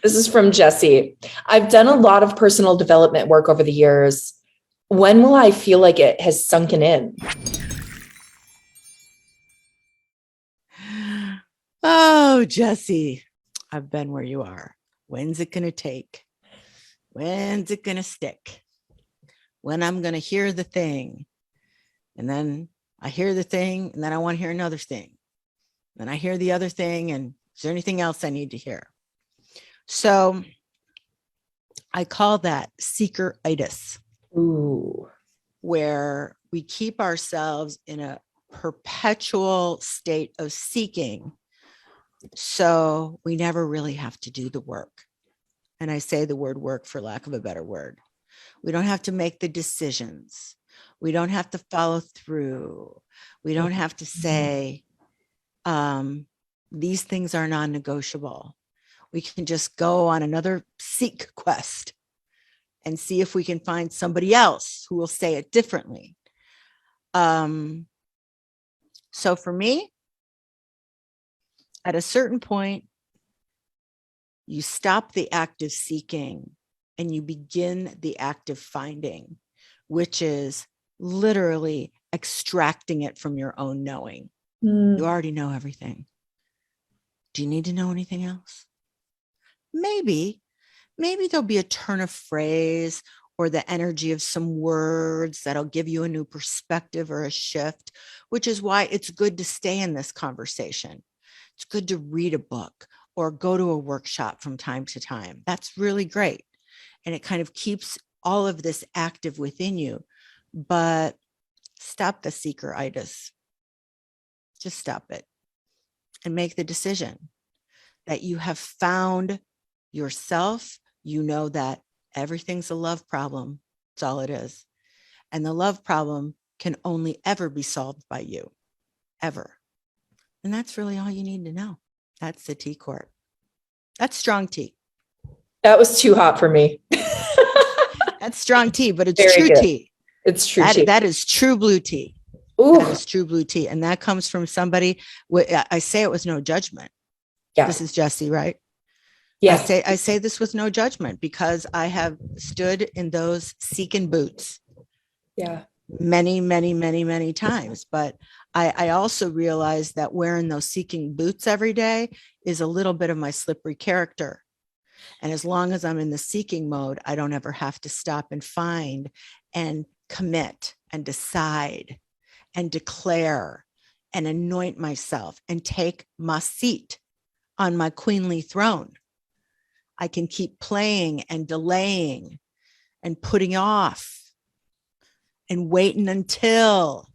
This is from Jesse. I've done a lot of personal development work over the years. When will I feel like it has sunken in? Oh, Jesse, I've been where you are. When's it going to take? When's it going to stick? When I'm going to hear the thing. And then I hear the thing, and then I want to hear another thing. Then I hear the other thing, and is there anything else I need to hear? So I call that seekeritis. Ooh. Where we keep ourselves in a perpetual state of seeking. So we never really have to do the work. And I say the word work for lack of a better word. We don't have to make the decisions. We don't have to follow through. We don't have to say, these things are non-negotiable. We can just go on another seek quest and see if we can find somebody else who will say it differently. So for me, at a certain point, you stop the act of seeking and you begin the act of finding, which is literally extracting it from your own knowing. You already know everything. Do you need to know anything else? Maybe there'll be a turn of phrase or the energy of some words that'll give you a new perspective or a shift, which is why it's good to stay in this conversation. It's good to read a book or go to a workshop from time to time. That's really great. And it kind of keeps all of this active within you. But stop the seekeritis. Just stop it and make the decision that you have found yourself. You know that everything's a love problem. That's all it is. And the love problem can only ever be solved by you, ever. And that's really all you need to know. That's the tea court. That's strong tea. That was too hot for me. That's strong tea, but it's Very true good. tea. It's true tea. That is true blue tea. Ooh. That is true blue tea. And that comes from somebody, I say it with no judgment. Yeah. This is Jesse, right? Yes. I say this with no judgment because I have stood in those seeking boots. Yeah. Many, many, many, many times. But I also realize that wearing those seeking boots every day is a little bit of my slippery character. And as long as I'm in the seeking mode, I don't ever have to stop and find and commit and decide and declare and anoint myself and take my seat on my queenly throne. I can keep playing and delaying and putting off and waiting until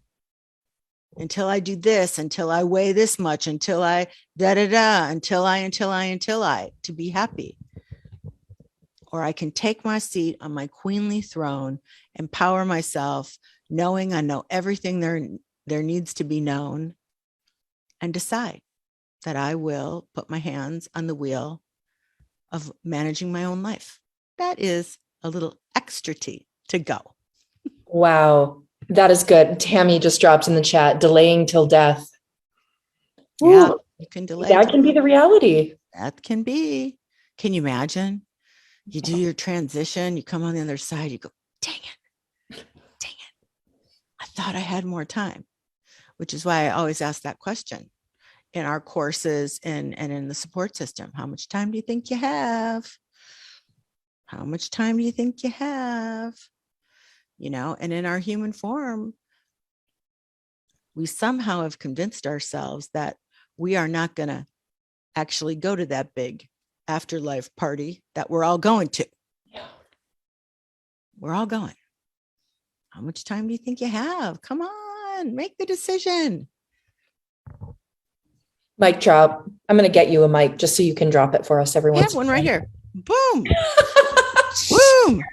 I do this, until I weigh this much, until I until I to be happy. Or I can take my seat on my queenly throne, empower myself, knowing I know everything there needs to be known, and decide that I will put my hands on the wheel of managing my own life. That is a little extra tea to go. Wow. That is good. Tammy just dropped in the chat, delaying till death. Yeah, Ooh, you can delay. that can be the reality. That can be. Can you imagine? You do your transition, you come on the other side, you go, dang it. I thought I had more time, which is why I always ask that question in our courses and in the support system. How much time do you think you have? How much time do you think you have? You know, and in our human form, we somehow have convinced ourselves that we are not going to actually go to that big afterlife party that we're all going to. Yeah. We're all going. How much time do you think you have? Come on, make the decision. Mic drop. I'm going to get you a mic just so you can drop it for us, everyone. I have one right here. Boom. Boom.